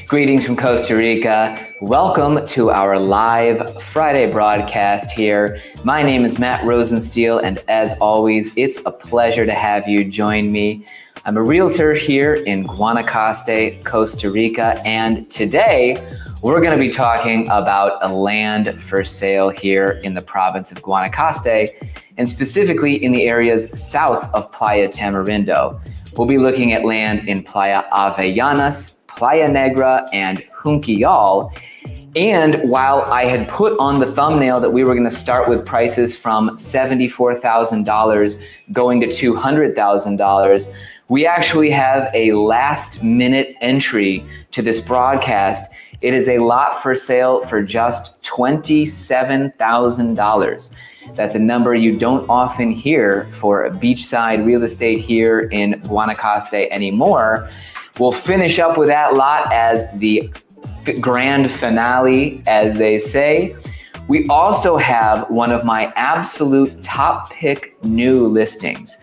Greetings from Costa Rica. Welcome to our live Friday broadcast here. My name is Matt Rosensteel, and as always, it's a pleasure to have you join me. I'm a realtor here in Guanacaste, Costa Rica, and today we're going to be talking about a land for sale here in the province of Guanacaste, and specifically in the areas south of Playa Tamarindo. We'll be looking at land in Playa Avellanas, Playa Negra, and Junquillal. And while I had put on the thumbnail that we were going to start with prices from $74,000 going to $200,000, we actually have a last minute entry to this broadcast. It is a lot for sale for just $27,000. That's a number you don't often hear for a beachside real estate here in Guanacaste anymore. We'll finish up with that lot as the grand finale, as they say. We also have one of my absolute top pick new listings.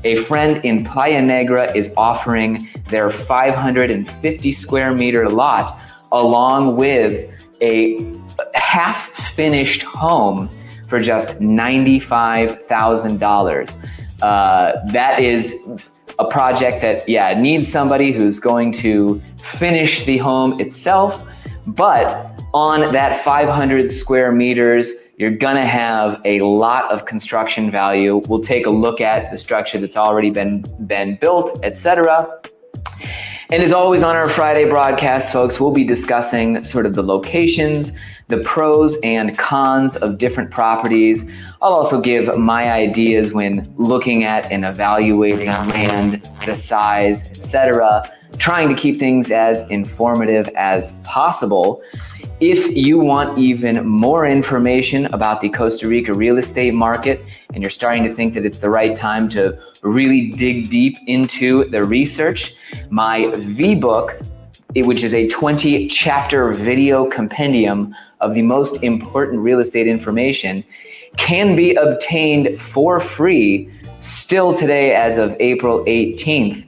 A friend in Playa Negra is offering their 550 square meter lot along with a half finished home for just $95,000. That is a project that, needs somebody who's going to finish the home itself, but on that 500 square meters, you're gonna have a lot of construction value. We'll take a look at the structure that's already been built, etc. And as always on our Friday broadcast, folks, we'll be discussing sort of the locations, the pros and cons of different properties. I'll also give my ideas when looking at and evaluating land, the size, etc., trying to keep things as informative as possible. If you want even more information about the Costa Rica real estate market and you're starting to think that it's the right time to really dig deep into the research, my V-book, which is a 20-chapter video compendium of the most important real estate information, can be obtained for free still today as of April 18th.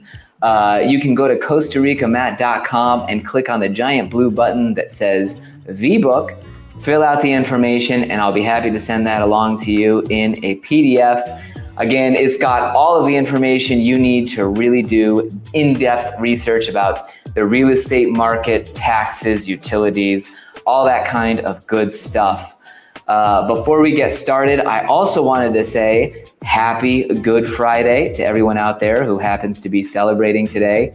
You can go to CostaRicaMatt.com and click on the giant blue button that says V-book, fill out the information, and I'll be happy to send that along to you in a PDF. Again, it's got all of the information you need to really do in-depth research about the real estate market, taxes, utilities, all that kind of good stuff. Before we get started, I also wanted to say happy Good Friday to everyone out there who happens to be celebrating today.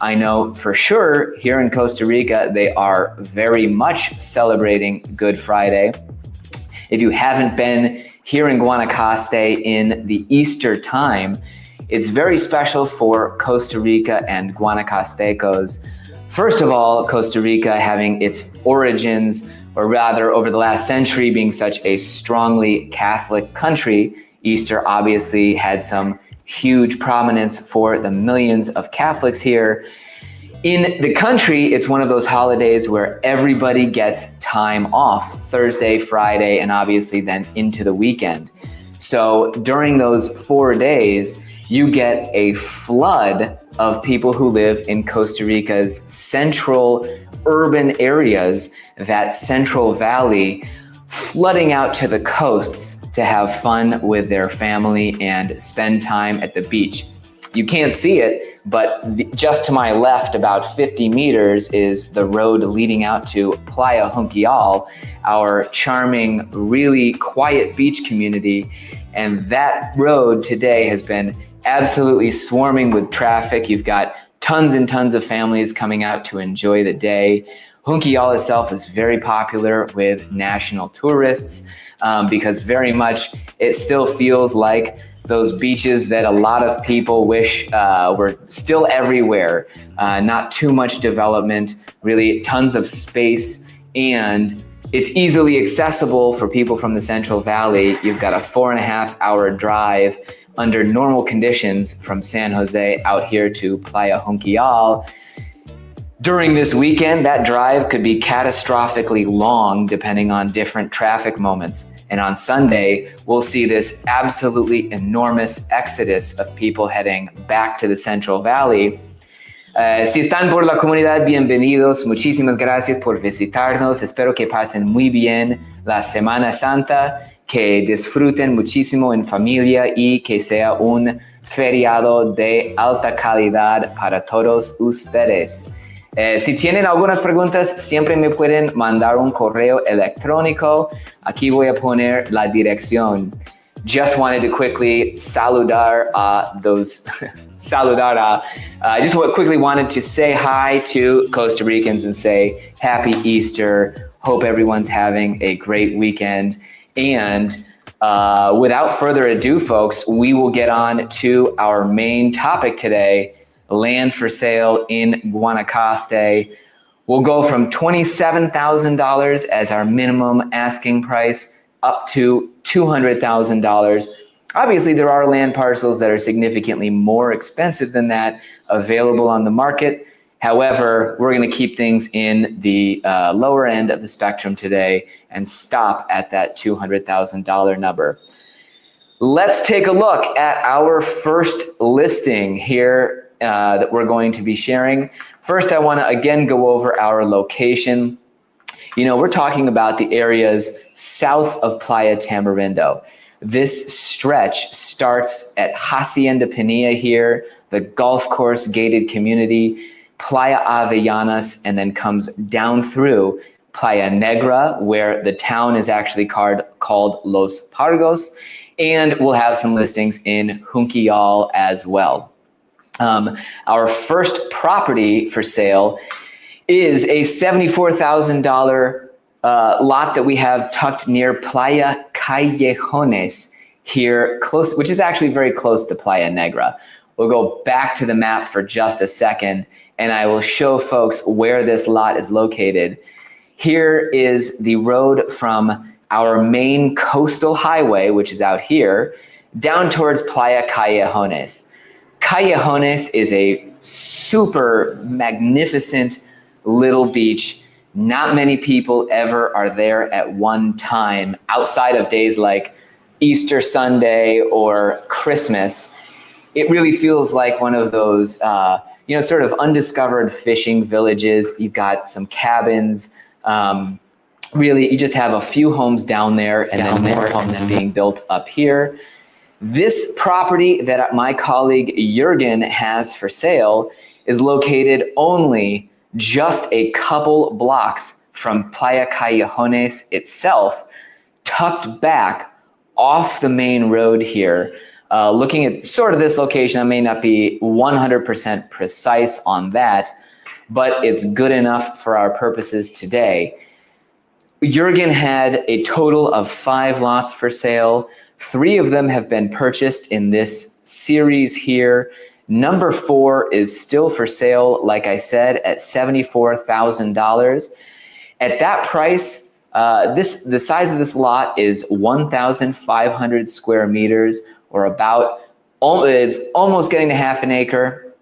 I know for sure here in Costa Rica, they are very much celebrating Good Friday. If you haven't been here in Guanacaste in the Easter time, it's very special for Costa Rica and Guanacastecos. First of all, Costa Rica having its origins, or rather over the last century being such a strongly Catholic country, Easter obviously had some huge prominence for the millions of Catholics here. In the country, it's one of those holidays where everybody gets time off, Thursday, Friday, and obviously then into the weekend. So during those 4 days, you get a flood of people who live in Costa Rica's central urban areas, that Central Valley, flooding out to the coasts to have fun with their family and spend time at the beach. You can't see it, but just to my left, about 50 meters, is the road leading out to Playa Junquillal, our charming, really quiet beach community. And that road today has been absolutely swarming with traffic. You've got tons and tons of families coming out to enjoy the day. Junquillal itself is very popular with national tourists because very much it still feels like those beaches that a lot of people wish were still everywhere. Not too much development, really tons of space, and it's easily accessible for people from the Central Valley. You've got a 4.5 hour drive under normal conditions from San Jose out here to Playa Junquillal. During this weekend, that drive could be catastrophically long depending on different traffic moments. And on Sunday, we'll see this absolutely enormous exodus of people heading back to the Central Valley. Si están por la comunidad, bienvenidos. Muchísimas gracias por visitarnos. Espero que pasen muy bien la Semana Santa, que disfruten muchísimo en familia y que sea un feriado de alta calidad para todos ustedes. Si tienen algunas preguntas, siempre me pueden mandar un correo electrónico. Aquí voy a poner la dirección. Just wanted to quickly saludar a those, just quickly wanted to say hi to Costa Ricans and say Happy Easter. Hope everyone's having a great weekend. And without further ado, folks, we will get on to our main topic today, land for sale in Guanacaste. We'll go from $27,000 as our minimum asking price up to $200,000. Obviously, there are land parcels that are significantly more expensive than that available on the market. However, we're going to keep things in the lower end of the spectrum today and stop at that $200,000 number. Let's take a look at our first listing here that we're going to be sharing. First, I want to again go over our location. You know, we're talking about the areas south of Playa Tamarindo. This stretch starts at Hacienda Pinilla here, the golf course gated community, Playa Avellanas, and then comes down through Playa Negra, where the town is actually called Los Pargos, and we'll have some listings in Junquillal as well. Our first property for sale is a $74,000 lot that we have tucked near Playa Callejones here, close, which is actually very close to Playa Negra. We'll go back to the map for just a second, and I will show folks where this lot is located. Here is the road from our main coastal highway, which is out here, down towards Playa Callejones. Callejones is a super magnificent little beach. Not many people ever are there at one time outside of days like Easter Sunday or Christmas. It really feels like one of those, sort of undiscovered fishing villages. You've got some cabins. Really, you just have a few homes down there and then more homes being built up here. This property that my colleague Jürgen has for sale is located only just a couple blocks from Playa Callejones itself, tucked back off the main road here. Looking at sort of this location, I may not be 100% precise on that, but it's good enough for our purposes today. Jürgen had a total of 5 lots for sale. 3 of them have been purchased in this series here. Number 4 is still for sale, like I said, at $74,000. At that price, the size of this lot is 1,500 square meters, or it's almost getting to half an acre.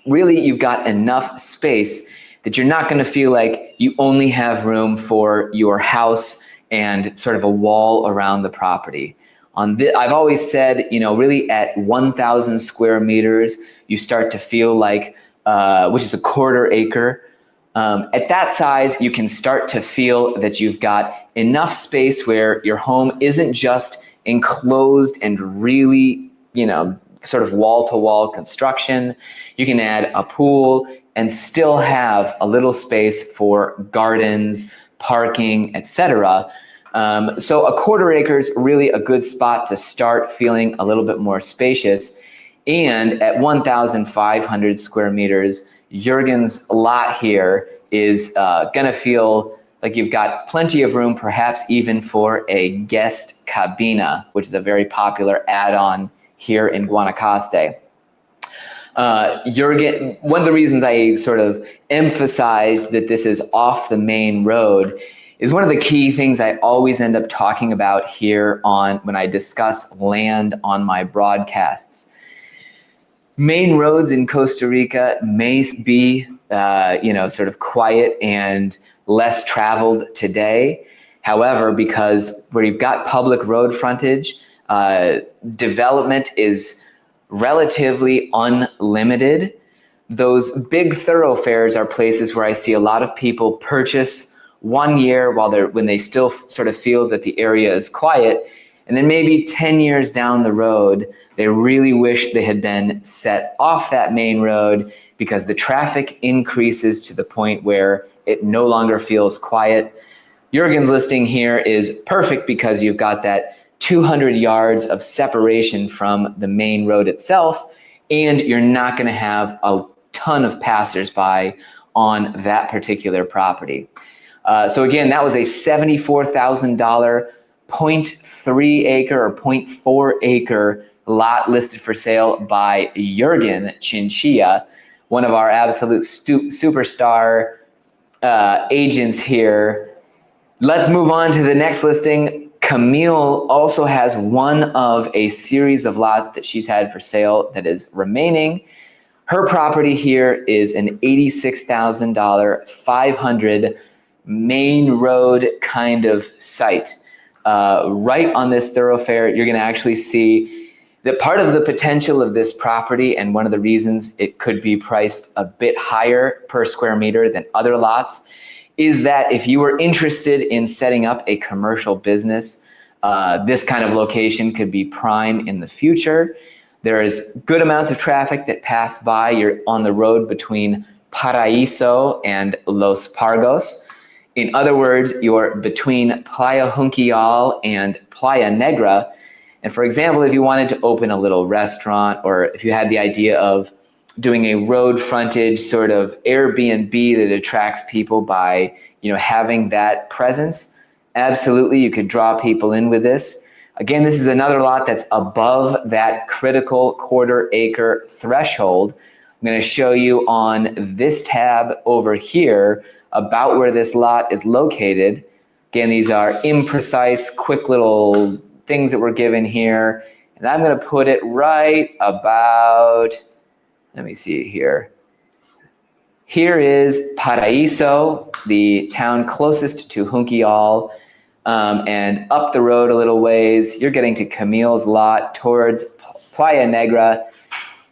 Really, you've got enough space that you're not going to feel like you only have room for your house and sort of a wall around the property. I've always said, really at 1,000 square meters, you start to feel like, which is a quarter acre. At that size, you can start to feel that you've got enough space where your home isn't just enclosed and really, sort of wall-to-wall construction. You can add a pool and still have a little space for gardens, parking, etc. So a quarter acre is really a good spot to start feeling a little bit more spacious. And at 1,500 square meters, Jürgen's lot here is going to feel like you've got plenty of room, perhaps even for a guest cabina, which is a very popular add-on here in Guanacaste. Jürgen, one of the reasons I sort of emphasized that this is off the main road is one of the key things I always end up talking about here when I discuss land on my broadcasts. Main roads in Costa Rica may be, sort of quiet and less traveled today. However, because where you've got public road frontage, development is relatively unlimited. those big thoroughfares are places where I see a lot of people purchase 1 year when they still sort of feel that the area is quiet, and then maybe 10 years down the road, they really wish they had been set off that main road because the traffic increases to the point where it no longer feels quiet. Jurgen's listing here is perfect because you've got that 200 yards of separation from the main road itself, and you're not going to have a ton of passersby on that particular property. So again, that was a $74,000 0.3 acre or 0.4 acre lot listed for sale by Jurgen Chinchilla, one of our absolute superstar agents here. Let's move on to the next listing. Camille also has one of a series of lots that she's had for sale that is remaining. Her property here is an $86,000 500 main road kind of site. Right on this thoroughfare, you're going to actually see that part of the potential of this property, and one of the reasons it could be priced a bit higher per square meter than other lots, is that if you were interested in setting up a commercial business, this kind of location could be prime in the future. There is good amounts of traffic that pass by. You're on the road between Paraíso and Los Pargos. In other words, you're between Playa Jungla and Playa Negra. And for example, if you wanted to open a little restaurant, or if you had the idea of doing a road frontage sort of Airbnb that attracts people by, having that presence, absolutely, you could draw people in with this. Again, this is another lot that's above that critical quarter acre threshold. I'm going to show you on this tab over here about where this lot is located. Again, these are imprecise, quick little things that we're given here. And I'm going to put it right about, let me see here. Here is Paraíso, the town closest to Junquillal. And up the road a little ways, you're getting to Camille's lot towards Playa Negra,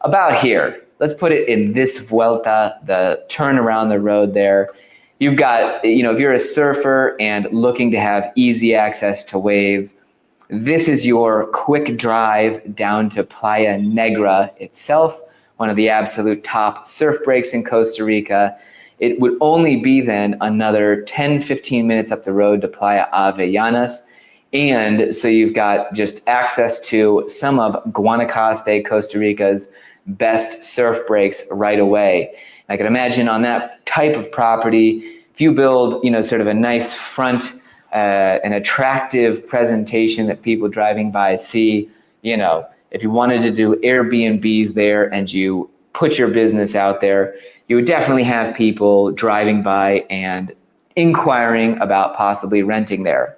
about here. Let's put it in this Vuelta, the turn around the road there. You've got, if you're a surfer and looking to have easy access to waves, this is your quick drive down to Playa Negra itself, one of the absolute top surf breaks in Costa Rica. It would only be then another 10, 15 minutes up the road to Playa Avellanas. And so you've got just access to some of Guanacaste, Costa Rica's best surf breaks right away. I can imagine on that type of property, if you build, sort of a nice front, an attractive presentation that people driving by see, if you wanted to do Airbnbs there and you put your business out there, you would definitely have people driving by and inquiring about possibly renting there.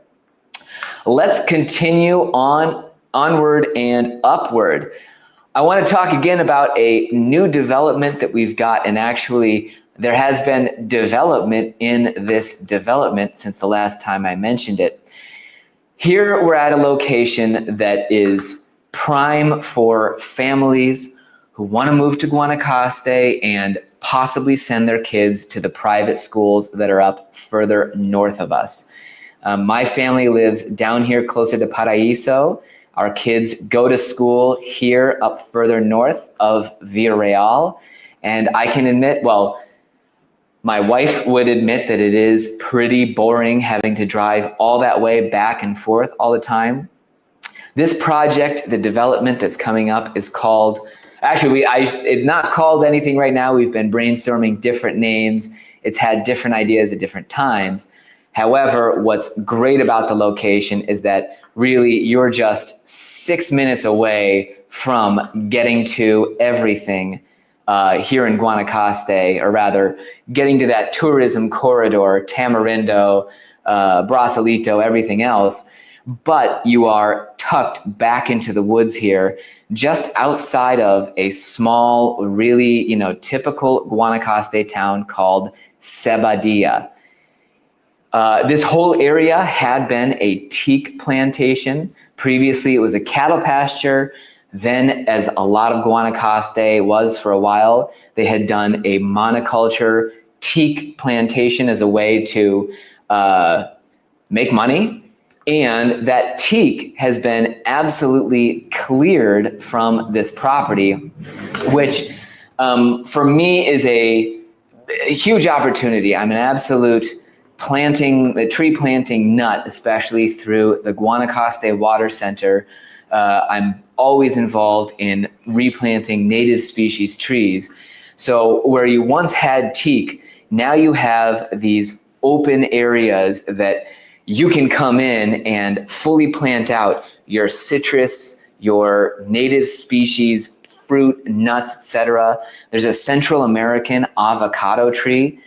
Let's continue onward and upward. I want to talk again about a new development that we've got, and actually there has been development in this development since the last time I mentioned it. Here we're at a location that is prime for families who want to move to Guanacaste and possibly send their kids to the private schools that are up further north of us. My family lives down here closer to Paraíso. Our kids go to school here up further north of Villarreal. And I can admit, my wife would admit that it is pretty boring having to drive all that way back and forth all the time. This project, the development that's coming up, is called, it's not called anything right now. We've been brainstorming different names. It's had different ideas at different times. However, what's great about the location is that really you're just 6 minutes away from getting to everything here in Guanacaste, or rather getting to that tourism corridor, Tamarindo, Brasilito, everything else. But you are tucked back into the woods here, just outside of a small, really, typical Guanacaste town called Sebadilla. This whole area had been a teak plantation. Previously, it was a cattle pasture. Then, as a lot of Guanacaste was for a while, they had done a monoculture teak plantation as a way to make money. And that teak has been absolutely cleared from this property, which for me is a huge opportunity. I'm an absolute tree planting nut, especially through the Guanacaste Water Center. I'm always involved in replanting native species trees. So where you once had teak, now you have these open areas that you can come in and fully plant out your citrus, your native species, fruit, nuts, etc. There's a Central American avocado tree.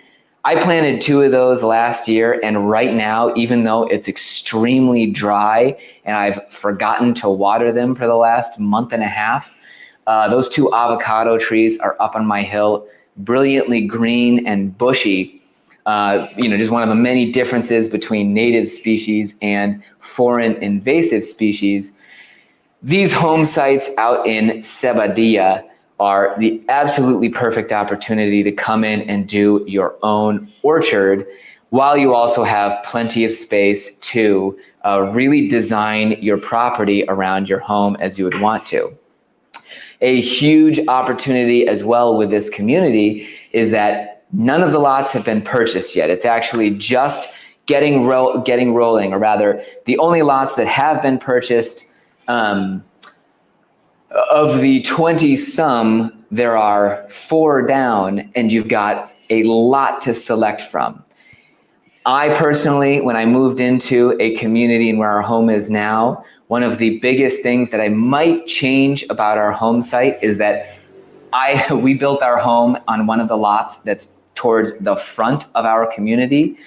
I planted 2 of those last year, and right now, even though it's extremely dry and I've forgotten to water them for the last month and a half, those 2 avocado trees are up on my hill, brilliantly green and bushy. Just one of the many differences between native species and foreign invasive species. These home sites out in Sebadilla are the absolutely perfect opportunity to come in and do your own orchard, while you also have plenty of space to really design your property around your home as you would want to. A huge opportunity as well with this community is that none of the lots have been purchased yet. It's actually just getting rolling, or rather, the only lots that have been purchased, of the 20 some, there are 4 down, and you've got a lot to select from. I personally, when I moved into a community and where our home is now, one of the biggest things that I might change about our home site is that we built our home on one of the lots that's towards the front of our community.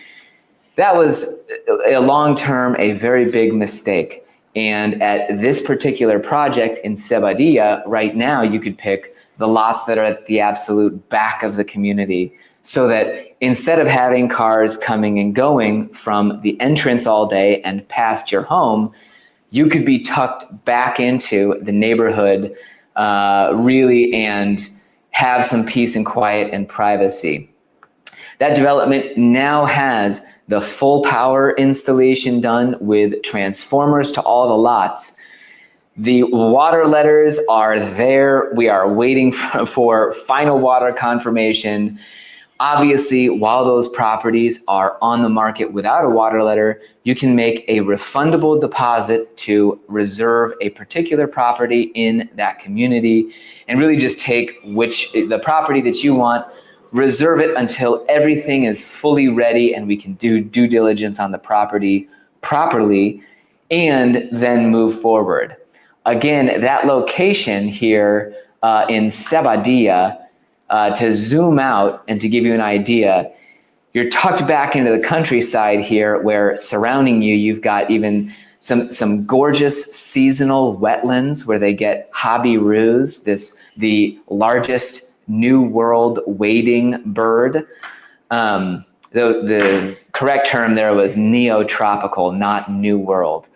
That was a long-term, a very big mistake. And at this particular project in Sebadilla, right now, you could pick the lots that are at the absolute back of the community, so that instead of having cars coming and going from the entrance all day and past your home, you could be tucked back into the neighborhood really and have some peace and quiet and privacy. That development now has the full power installation done with transformers to all the lots. The water letters are there. We are waiting for final water confirmation. Obviously, while those properties are on the market without a water letter, you can make a refundable deposit to reserve a particular property in that community, and really just take the property that you want, reserve it until everything is fully ready and we can do due diligence on the property properly, and then move forward. Again, that location here in Sebadilla, to zoom out and to give you an idea, you're tucked back into the countryside here, where surrounding you, you've got even some gorgeous seasonal wetlands where they get hobby roos, the largest New World wading bird. The correct term there was neotropical, not New World.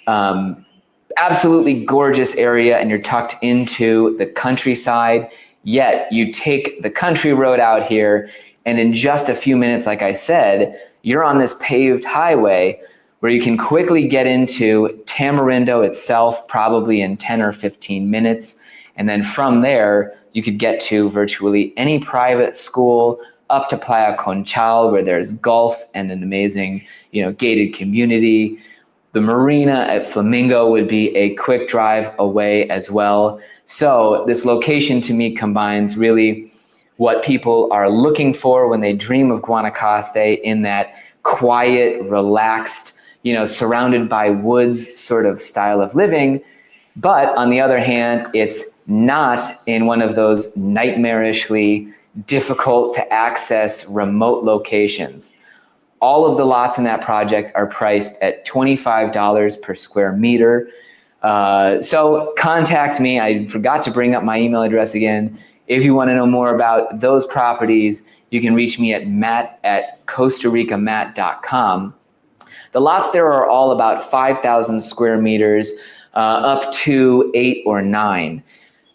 Absolutely gorgeous area, and you're tucked into the countryside. Yet you take the country road out here, and in just a few minutes, like I said, you're on this paved highway where you can quickly get into Tamarindo itself, probably in 10 or 15 minutes. And then from there, you could get to virtually any private school, up to Playa Conchal, where there's golf and an amazing, gated community. The marina at Flamingo would be a quick drive away as well. So this location to me combines really what people are looking for when they dream of Guanacaste, in that quiet, relaxed, surrounded by woods sort of style of living. But on the other hand, it's not in one of those nightmarishly difficult to access remote locations. All of the lots in that project are priced at $25 per square meter. So contact me. I forgot to bring up my email address again. If you want to know more about those properties, you can reach me at matt@costaricamatt.com. The lots there are all about 5,000 square meters. up to 8 or 9.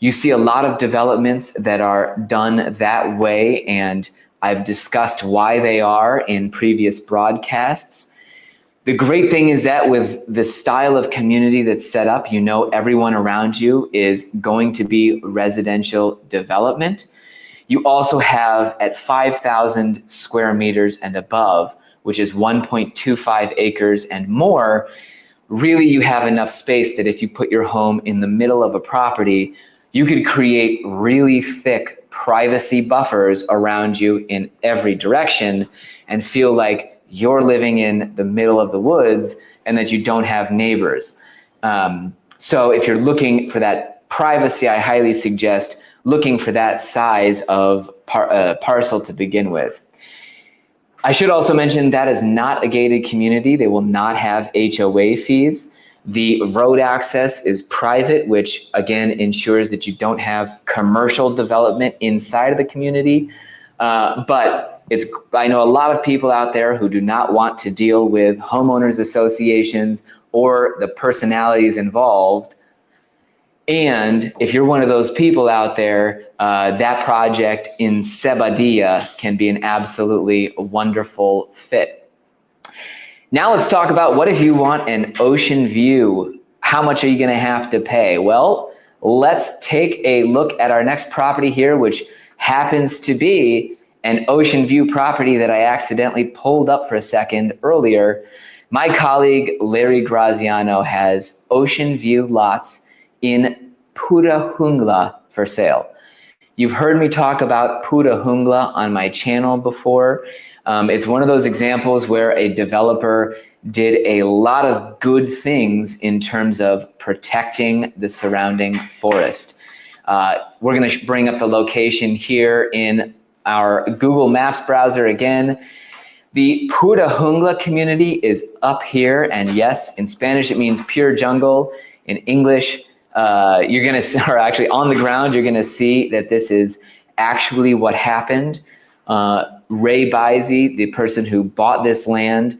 You see a lot of developments that are done that way, and I've discussed why they are in previous broadcasts. The great thing is that with the style of community that's set up, you know everyone around you is going to be residential development. You also have at 5,000 square meters and above, which is 1.25 acres and more, really you have enough space that if you put your home in the middle of a property, you could create really thick privacy buffers around you in every direction and feel like you're living in the middle of the woods and that you don't have neighbors. So if you're looking for that privacy, I highly suggest looking for that size of parcel to begin with. I should also mention that is not a gated community. They will not have HOA fees. The road access is private, which again ensures that you don't have commercial development inside of the community. But I know a lot of people out there who do not want to deal with homeowners associations or the personalities involved. And if you're one of those people out there, that project in Sebadilla can be an absolutely wonderful fit. Now let's talk about what if you want an ocean view? How much are you going to have to pay? Well, let's take a look at our next property here, which happens to be an ocean view property that I accidentally pulled up for a second earlier. My colleague Larry Graziano has ocean view lots in Pura Jungla for sale. You've heard me talk about Pura Jungla on my channel before. It's one of those examples where a developer did a lot of good things in terms of protecting the surrounding forest. We're going to bring up the location here in our Google Maps browser again. The Pura Jungla community is up here, and yes, in Spanish it means pure jungle. In English, you're going to, or actually on the ground, you're going to see that this is actually what happened. Ray Bizey, the person who bought this land,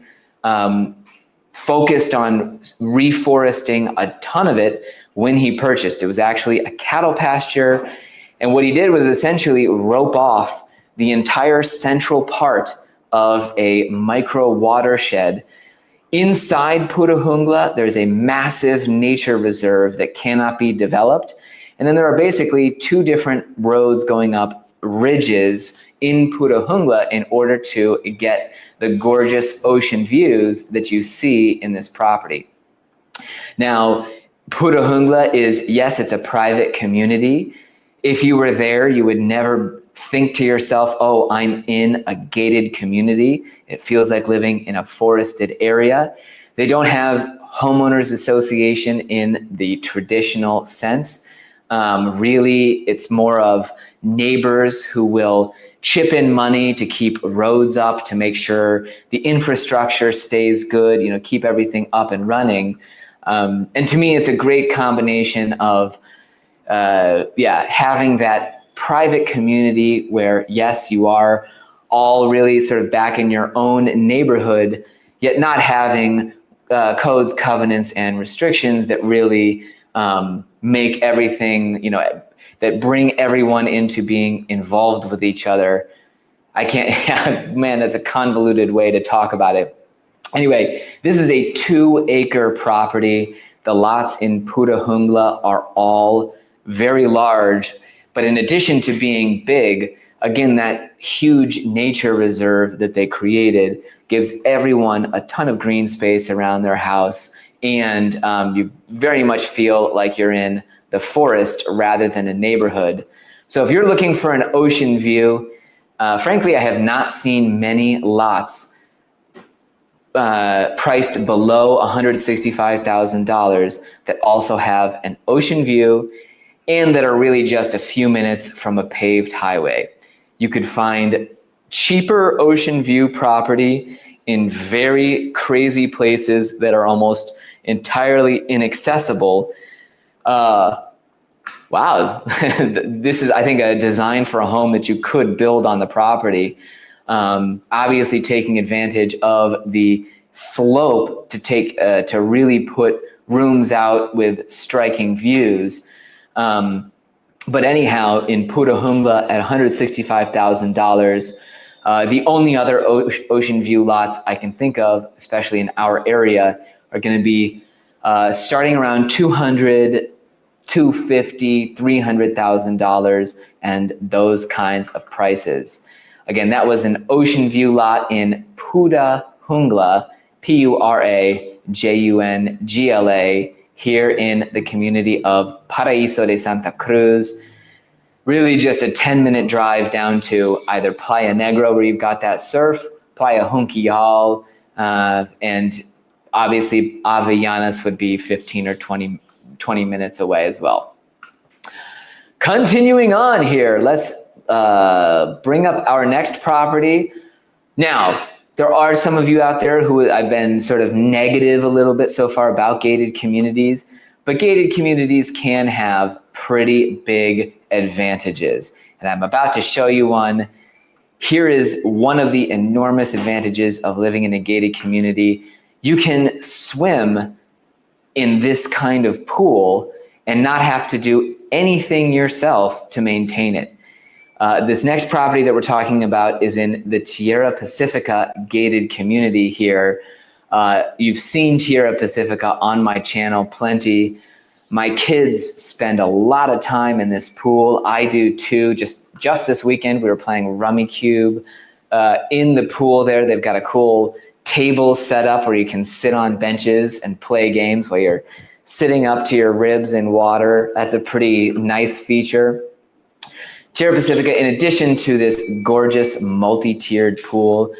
focused on reforesting a ton of it when he purchased. It was actually a cattle pasture, and what he did was essentially rope off the entire central part of a micro watershed. Inside Pura Jungla, there's a massive nature reserve that cannot be developed. And then there are basically two different roads going up ridges in Pura Jungla in order to get the gorgeous ocean views that you see in this property. Now, Pura Jungla is, yes, it's a private community. If you were there, you would never think to yourself, oh, I'm in a gated community. It feels like living in a forested area. They don't have homeowners association in the traditional sense. Really, it's more of neighbors who will chip in money to keep roads up, to make sure the infrastructure stays good, keep everything up and running. And to me, it's a great combination of having that private community where, yes, you are all really sort of back in your own neighborhood, yet not having codes, covenants, and restrictions that really make everything, that bring everyone into being involved with each other. I can't, man, that's a convoluted way to talk about it. Anyway, this is a 2-acre property. The lots in Pura Jungla are all very large, but in addition to being big, again, that huge nature reserve that they created gives everyone a ton of green space around their house, and you very much feel like you're in the forest rather than a neighborhood. So if you're looking for an ocean view, frankly, I have not seen many lots priced below $165,000 that also have an ocean view and that are really just a few minutes from a paved highway. You could find cheaper ocean view property in very crazy places that are almost entirely inaccessible. Wow, this is, I think, a design for a home that you could build on the property. Obviously taking advantage of the slope to really put rooms out with striking views. But anyhow, in Pura Jungla at $165,000, the only other ocean view lots I can think of, especially in our area, are going to be starting around $200,000, $250,000, $300,000, and those kinds of prices. Again, that was an ocean view lot in Pura Jungla, Purajungla, here in the community of Paraíso de Santa Cruz. Really just a 10-minute drive down to either Playa Negra, where you've got that surf, Playa Junquillal, and obviously Avellanas would be 15 or 20 minutes away as well. Continuing on here, let's bring up our next property. Now, there are some of you out there who I've been sort of negative a little bit so far about gated communities, but gated communities can have pretty big advantages. And I'm about to show you one. Here is one of the enormous advantages of living in a gated community. You can swim in this kind of pool and not have to do anything yourself to maintain it. This next property that we're talking about is in the Tierra Pacifica gated community here. You've seen Tierra Pacifica on my channel plenty. My kids spend a lot of time in this pool. I do too. Just this weekend, we were playing Rummy Cube in the pool there. They've got a cool table set up where you can sit on benches and play games while you're sitting up to your ribs in water. That's a pretty nice feature. Tierra Pacifica, in addition to this gorgeous multi-tiered pool,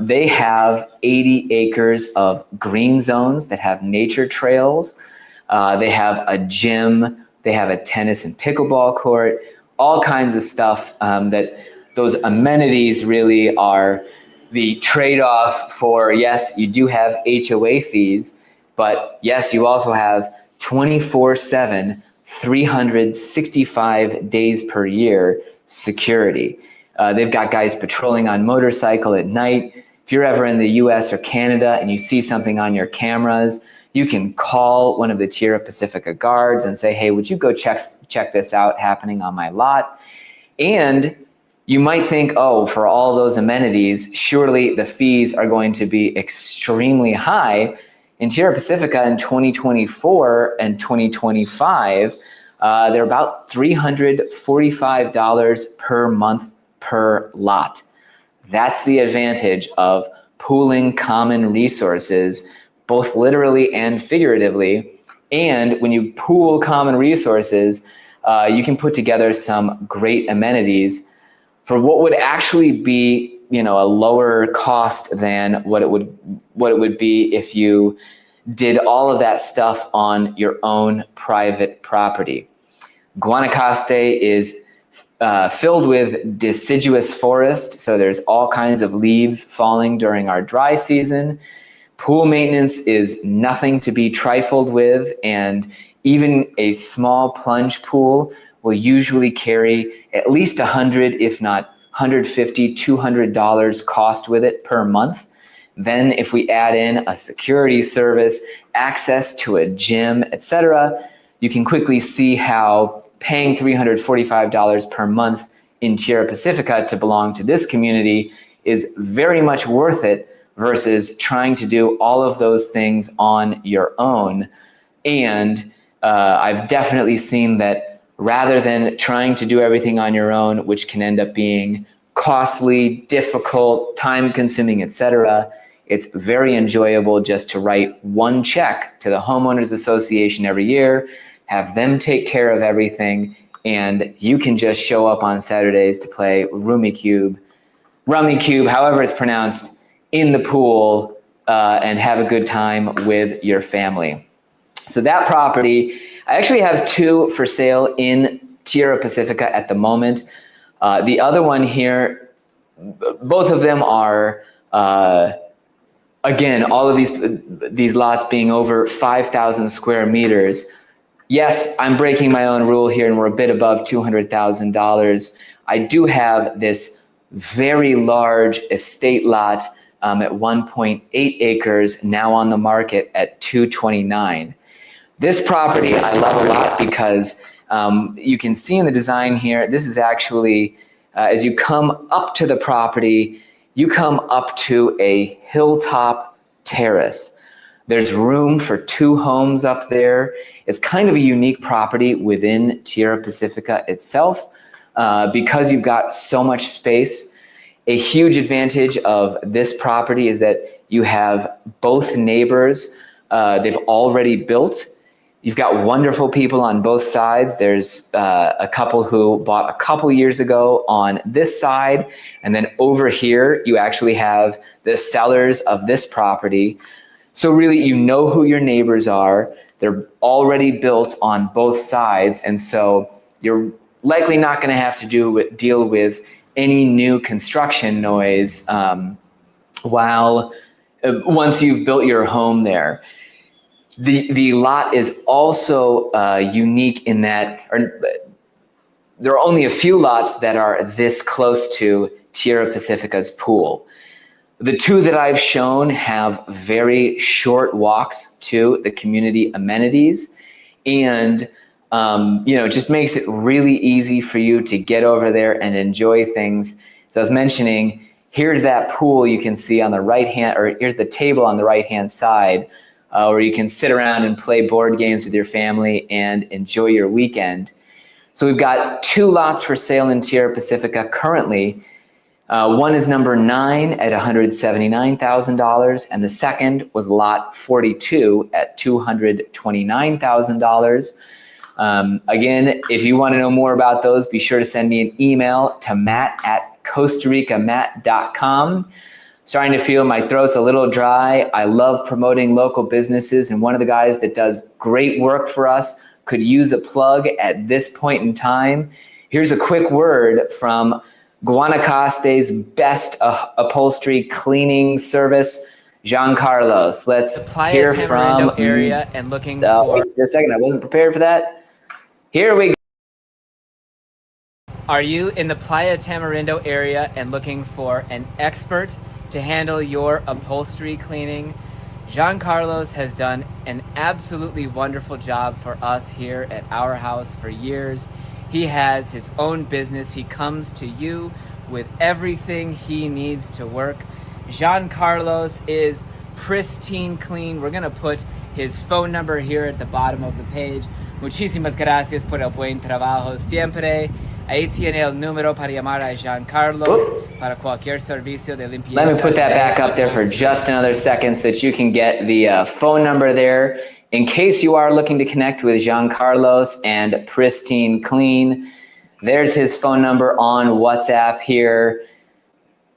they have 80 acres of green zones that have nature trails. They have a gym. They have a tennis and pickleball court, all kinds of stuff that those amenities really are the trade-off for, yes, you do have HOA fees, but yes, you also have 24/7, 365 days per year security. They've got guys patrolling on motorcycle at night. If you're ever in the US or Canada and you see something on your cameras, you can call one of the Tierra Pacifica guards and say, hey, would you go check this out happening on my lot? And you might think, oh, for all those amenities, surely the fees are going to be extremely high. In Tierra Pacifica in 2024 and 2025, they're about $345 per month per lot. That's the advantage of pooling common resources, both literally and figuratively. And when you pool common resources, you can put together some great amenities for what would actually be, a lower cost than what it would be if you did all of that stuff on your own private property. Guanacaste is filled with deciduous forest, so there's all kinds of leaves falling during our dry season. Pool maintenance is nothing to be trifled with, and even a small plunge pool will usually carry at least $100, if not $150, $200 cost with it per month. Then if we add in a security service, access to a gym, etc., you can quickly see how paying $345 per month in Tierra Pacifica to belong to this community is very much worth it versus trying to do all of those things on your own. And I've definitely seen that rather than trying to do everything on your own, which can end up being costly, difficult, time-consuming, etc., it's very enjoyable just to write one check to the Homeowners Association every year, have them take care of everything, and you can just show up on Saturdays to play Rummy Cube, however it's pronounced, in the pool and have a good time with your family. So that property, I actually have two for sale in Tierra Pacifica at the moment. The other one here, both of them are, again, all of these lots being over 5,000 square meters. Yes, I'm breaking my own rule here and we're a bit above $200,000. I do have this very large estate lot at 1.8 acres, now on the market at $229. This property I love a lot because you can see in the design here, this is actually, as you come up to the property, you come up to a hilltop terrace. There's room for 2 homes up there. It's kind of a unique property within Tierra Pacifica itself because you've got so much space. A huge advantage of this property is that you have both neighbors. They've already built. You've got wonderful people on both sides. There's a couple who bought a couple years ago on this side, and then over here you actually have the sellers of this property. So really, you know who your neighbors are. They're already built on both sides, and so you're likely not going to have to deal with any new construction noise once you've built your home there. The lot is also unique in that there are only a few lots that are this close to Tierra Pacifica's pool. The 2 that I've shown have very short walks to the community amenities, and just makes it really easy for you to get over there and enjoy things. So I was mentioning, here's that pool you can see on the right hand, or here's the table on the right hand side, where you can sit around and play board games with your family and enjoy your weekend. So we've got 2 lots for sale in Tierra Pacifica currently. One is number 9 at $179,000, and the second was lot 42 at $229,000. Again, if you want to know more about those, be sure to send me an email to matt@costaricamatt.com. Starting to feel my throat's a little dry. I love promoting local businesses, and one of the guys that does great work for us could use a plug at this point in time. Here's a quick word from Guanacaste's best upholstery cleaning service, Jean Carlos. Let's hear from area and looking for. Wait a second, I wasn't prepared for that. Here we go. Are you in the Playa Tamarindo area and looking for an expert to handle your upholstery cleaning? Jean Carlos has done an absolutely wonderful job for us here at our house for years. He has his own business. He comes to you with everything he needs to work. Jean Carlos is pristine clean. We're gonna put his phone number here at the bottom of the page. Muchísimas gracias por el buen trabajo siempre. Ahí tiene el número para llamar a Jean Carlos para cualquier servicio de limpieza. Let me put that back up there for just another second so that you can get the phone number there. In case you are looking to connect with Jean Carlos and Pristine Clean, there's his phone number on WhatsApp here.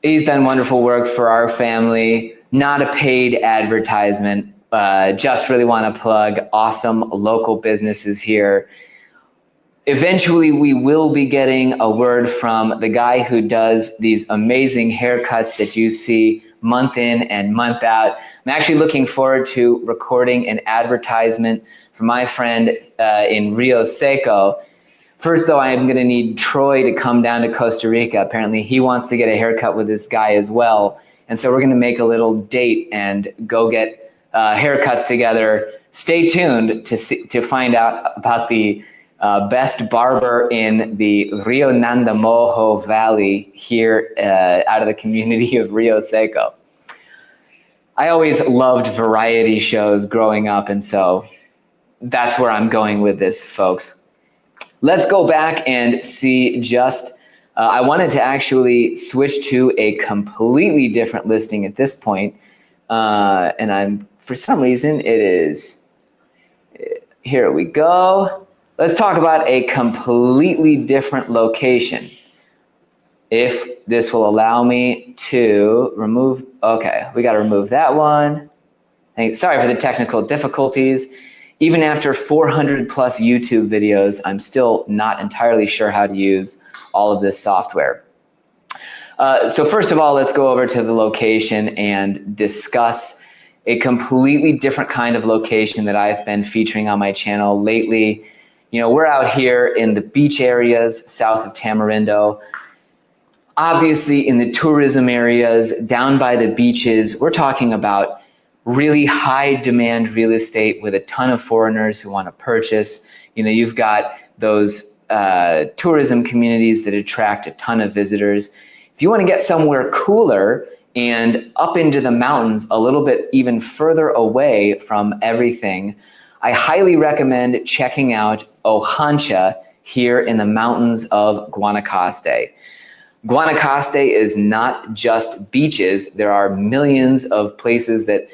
He's done wonderful work for our family. Not a paid advertisement. Just really want to plug awesome local businesses here. Eventually, we will be getting a word from the guy who does these amazing haircuts that you see month in and month out. I'm actually looking forward to recording an advertisement for my friend in Rio Seco. First, though, I'm going to need Troy to come down to Costa Rica. Apparently, he wants to get a haircut with this guy as well. And so we're going to make a little date and go get haircuts together. Stay tuned to find out about the best barber in the Rio Nandamojo Valley here out of the community of Rio Seco. I always loved variety shows growing up, and so that's where I'm going with this, folks. Let's go back and see I wanted to actually switch to a completely different listing at this point, and for some reason it is, here we go. Let's talk about a completely different location. If this will allow me to remove, okay, we got to remove that one. Sorry for the technical difficulties. Even after 400 plus YouTube videos, I'm still not entirely sure how to use all of this software. So first of all, let's go over to the location and discuss a completely different kind of location that I've been featuring on my channel lately. You know, we're out here in the beach areas south of Tamarindo. Obviously, in the tourism areas, down by the beaches, we're talking about really high demand real estate with a ton of foreigners who want to purchase. You've got those tourism communities that attract a ton of visitors. If you want to get somewhere cooler and up into the mountains, a little bit even further away from everything, I highly recommend checking out Hojancha here in the mountains of Guanacaste. Guanacaste is not just beaches. There are millions of places that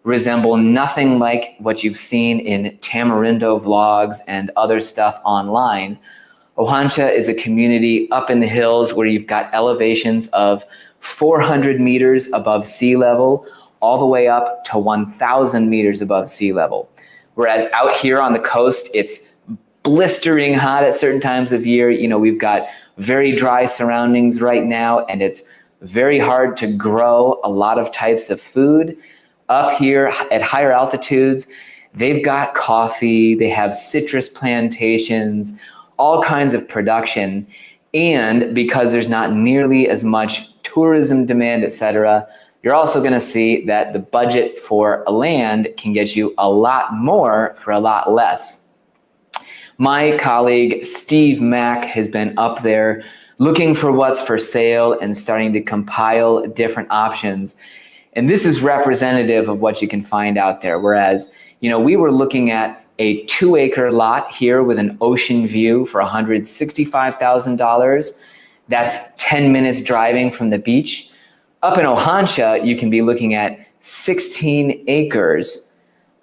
resemble nothing like what you've seen in Tamarindo vlogs and other stuff online. Hojancha is a community up in the hills where you've got elevations of 400 meters above sea level, all the way up to 1,000 meters above sea level. Whereas out here on the coast, it's blistering hot at certain times of year. We've got very dry surroundings right now, and it's very hard to grow a lot of types of food. Up here at higher altitudes, they've got coffee, they have citrus plantations, all kinds of production. And because there's not nearly as much tourism demand, etc., you're also going to see that the budget for a land can get you a lot more for a lot less. My colleague Steve Mack has been up there looking for what's for sale and starting to compile different options. And this is representative of what you can find out there. Whereas, we were looking at a 2-acre lot here with an ocean view for $165,000. That's 10 minutes driving from the beach. Up in Hojancha, you can be looking at 16 acres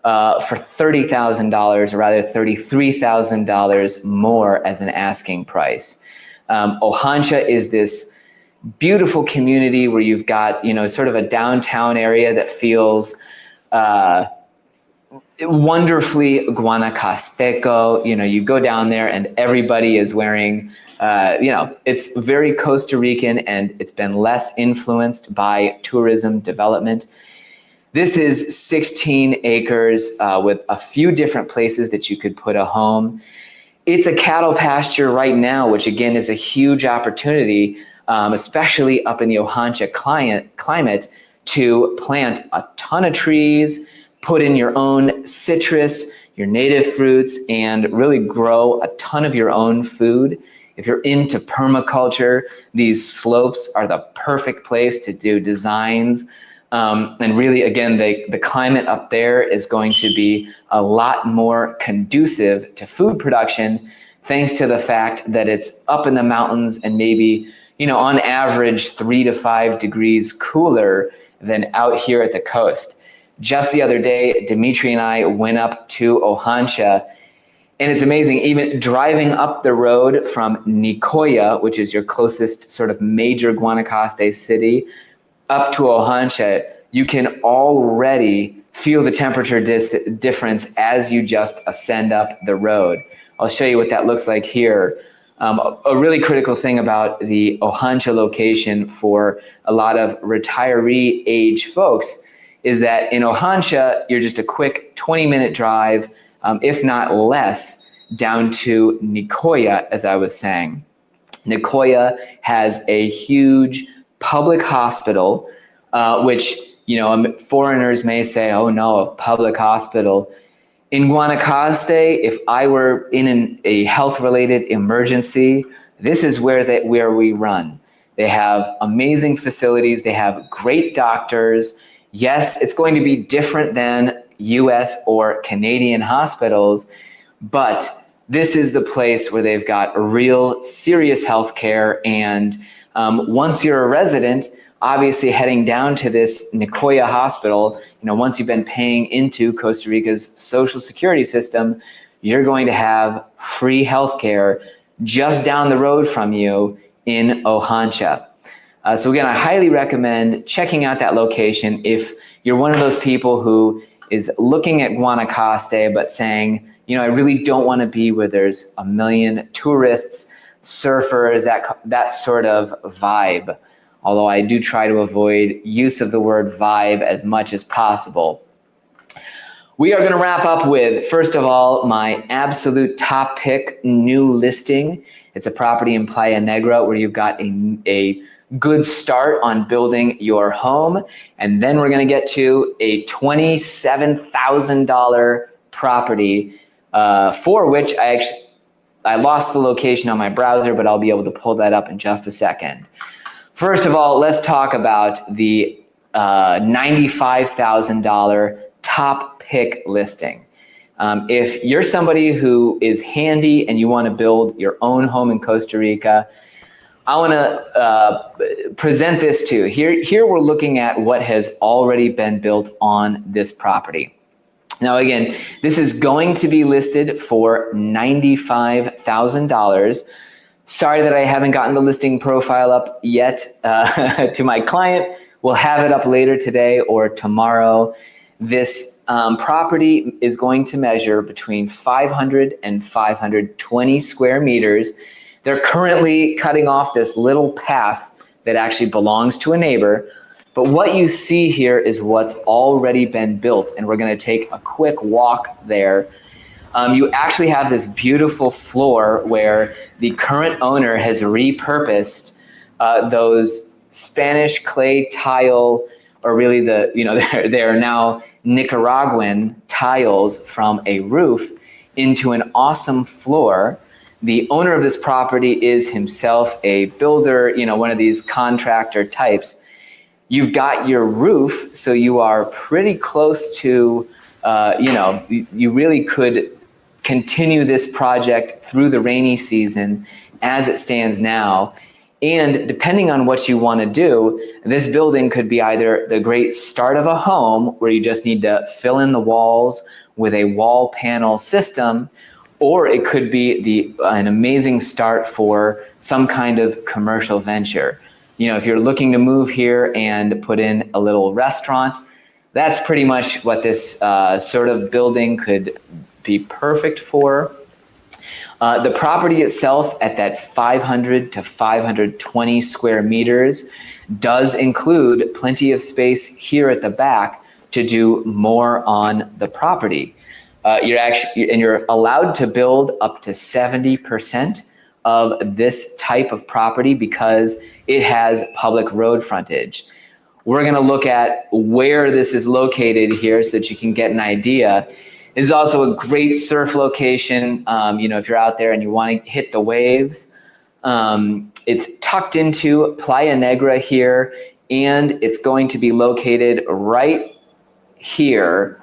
for $30,000, or rather $33,000 more as an asking price. Hojancha is this beautiful community where you've got, sort of a downtown area that feels wonderfully Guanacasteco. You go down there and everybody is wearing, it's very Costa Rican, and it's been less influenced by tourism development. This is 16 acres with a few different places that you could put a home. It's a cattle pasture right now, which again is a huge opportunity, especially up in the Hojancha climate, to plant a ton of trees, put in your own citrus, your native fruits, and really grow a ton of your own food. If you're into permaculture, these slopes are the perfect place to do designs. And really, again, the climate up there is going to be a lot more conducive to food production, thanks to the fact that it's up in the mountains and maybe, on average 3 to 5 degrees cooler than out here at the coast. Just the other day, Dimitri and I went up to Hojancha, and it's amazing, even driving up the road from Nicoya, which is your closest sort of major Guanacaste city, up to Hojancha, you can already feel the temperature difference as you just ascend up the road. I'll show you what that looks like here. A really critical thing about the Hojancha location for a lot of retiree age folks is that in Hojancha, you're just a quick 20-minute drive, if not less, down to Nicoya, as I was saying. Nicoya has a huge public hospital, which, foreigners may say, oh no, a public hospital. In Guanacaste, if I were in a health-related emergency, this is where we run. They have amazing facilities. They have great doctors. Yes, it's going to be different than US or Canadian hospitals, but this is the place where they've got real serious health care. And once you're a resident, obviously heading down to this Nicoya hospital, once you've been paying into Costa Rica's social security system, you're going to have free health care just down the road from you in Hojancha. So again, I highly recommend checking out that location if you're one of those people who is looking at Guanacaste but saying, I really don't want to be where there's a million tourists, surfers, that sort of vibe. Although I do try to avoid use of the word vibe as much as possible. We are going to wrap up with, first of all, my absolute top pick new listing. It's a property in Playa Negra where you've got a good start on building your home. And then we're going to get to a $27,000 property, for which I lost the location on my browser, but I'll be able to pull that up in just a second. First of all, let's talk about the $95,000 top pick listing. If you're somebody who is handy and you want to build your own home in Costa Rica, I want to present this to you. Here we're looking at what has already been built on this property. Now, again, this is going to be listed for $95,000. Sorry that I haven't gotten the listing profile up yet to my client. We'll have it up later today or tomorrow. This property is going to measure between 500 and 520 square meters. They're currently cutting off this little path that actually belongs to a neighbor. But what you see here is what's already been built, and we're going to take a quick walk there. You actually have this beautiful floor where the current owner has repurposed those Spanish clay tile, or really they're now Nicaraguan tiles from a roof into an awesome floor. The owner of this property is himself a builder, one of these contractor types. You've got your roof, so you are pretty close to, you really could continue this project through the rainy season as it stands now. And depending on what you want to do, this building could be either the great start of a home where you just need to fill in the walls with a wall panel system, or it could be an amazing start for some kind of commercial venture. If you're looking to move here and put in a little restaurant, that's pretty much what this sort of building could be perfect for. The property itself at that 500 to 520 square meters does include plenty of space here at the back to do more on the property. You're allowed to build up to 70% of this type of property because it has public road frontage. We're going to look at where this is located here so that you can get an idea. This is also a great surf location. If you're out there and you want to hit the waves, it's tucked into Playa Negra here, and it's going to be located right here,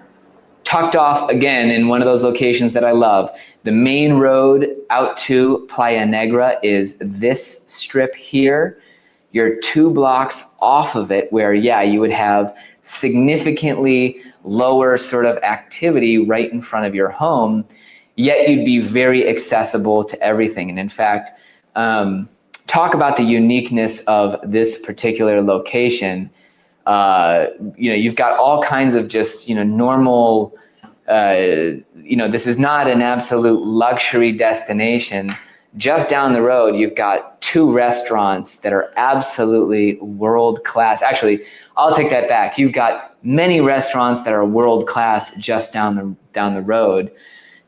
tucked off again in one of those locations that I love. The main road out to Playa Negra is this strip here. You're 2 blocks off of it where, you would have significantly lower sort of activity right in front of your home, yet you'd be very accessible to everything. And in fact, talk about the uniqueness of this particular location. You've got all kinds of just, normal, this is not an absolute luxury destination. Just down the road, you've got 2 restaurants that are absolutely world-class. Actually, I'll take that back. You've got many restaurants that are world-class just down the road.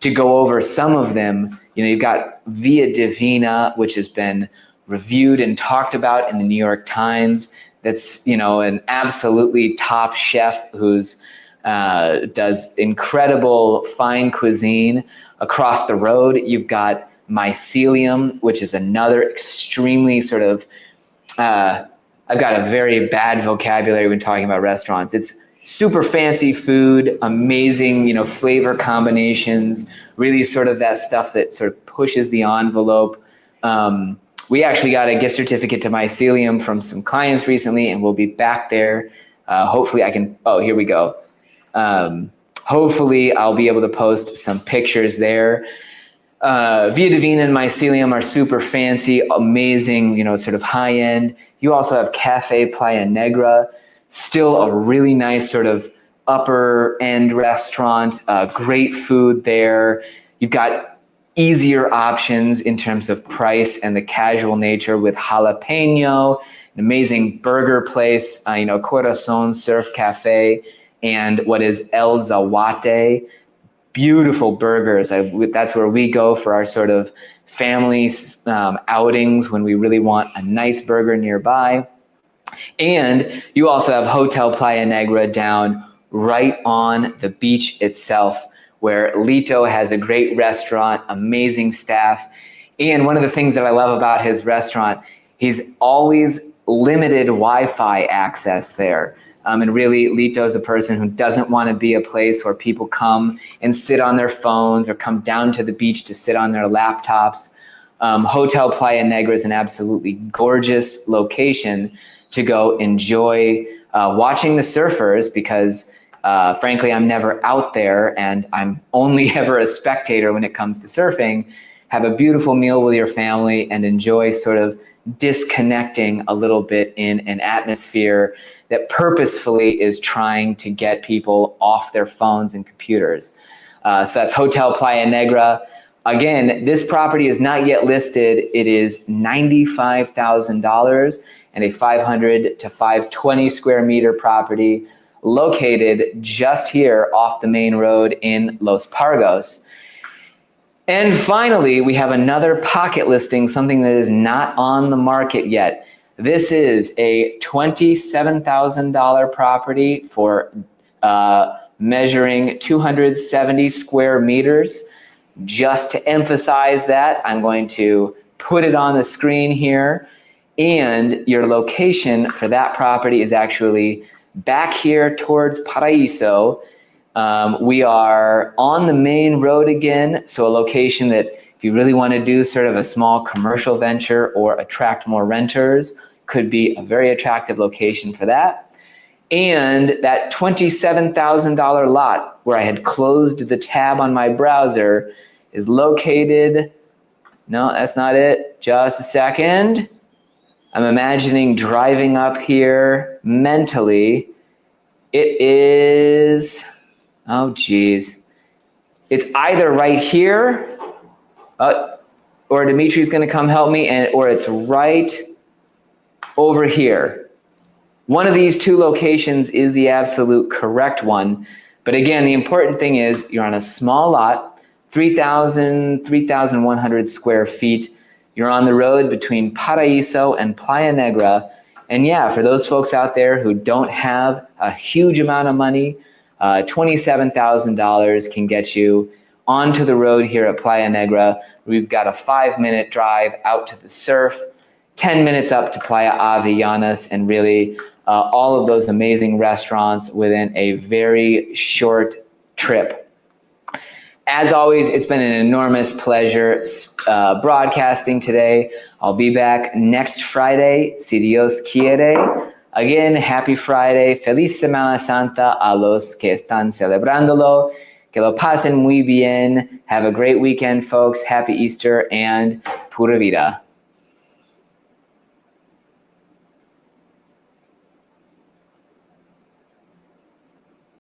To go over some of them, you've got Via Divina, which has been reviewed and talked about in the New York Times. That's, an absolutely top chef who's does incredible fine cuisine. Across the road, you've got Mycelium, which is another extremely sort of, I've got a very bad vocabulary when talking about restaurants. It's super fancy food, amazing, flavor combinations, really sort of that stuff that sort of pushes the envelope. We actually got a gift certificate to Mycelium from some clients recently, and we'll be back there. Hopefully here we go. Hopefully I'll be able to post some pictures there. Via Divina and Mycelium are super fancy, amazing, sort of high end. You also have Cafe Playa Negra, still a really nice sort of upper end restaurant, great food there. You've got easier options in terms of price and the casual nature with Jalapeno, an amazing burger place, Corazon Surf Cafe, and what is El Zawate. beautiful burgers. That's where we go for our sort of family outings when we really want a nice burger nearby. And you also have Hotel Playa Negra down right on the beach itself, where Lito has a great restaurant, amazing staff. And one of the things that I love about his restaurant, he's always limited Wi-Fi access there. And really, Lito is a person who doesn't want to be a place where people come and sit on their phones or come down to the beach to sit on their laptops. Hotel Playa Negra is an absolutely gorgeous location to go enjoy watching the surfers, because frankly, I'm never out there and I'm only ever a spectator when it comes to surfing. Have a beautiful meal with your family and enjoy sort of disconnecting a little bit in an atmosphere that purposefully is trying to get people off their phones and computers. So that's Hotel Playa Negra. Again, this property is not yet listed. It is $95,000 and a 500 to 520 square meter property located just here off the main road in Los Pargos. And finally, we have another pocket listing, something that is not on the market yet. This is a $27,000 property for measuring 270 square meters. Just to emphasize that, I'm going to put it on the screen here. And your location for that property is actually back here towards Paraíso. We are on the main road again, so a location that if you really want to do sort of a small commercial venture or attract more renters, could be a very attractive location for that. And that $27,000 lot where I had closed the tab on my browser is located, no, that's not it, just a second. I'm imagining driving up here mentally. It is, oh geez. It's either right here, or Dimitri's gonna come help me, or it's right over here. One of these two locations is the absolute correct one. But again, the important thing is you're on a small lot, 3,100 square feet. You're on the road between Paraíso and Playa Negra. And yeah, for those folks out there who don't have a huge amount of money, $27,000 can get you onto the road here at Playa Negra. We've got a 5-minute drive out to the surf, 10 minutes up to Playa Avellanas, and really all of those amazing restaurants within a very short trip. As always, it's been an enormous pleasure broadcasting today. I'll be back next Friday, si Dios quiere. Again, happy Friday. Feliz Semana Santa a los que están celebrándolo. Que lo pasen muy bien. Have a great weekend, folks. Happy Easter and pura vida.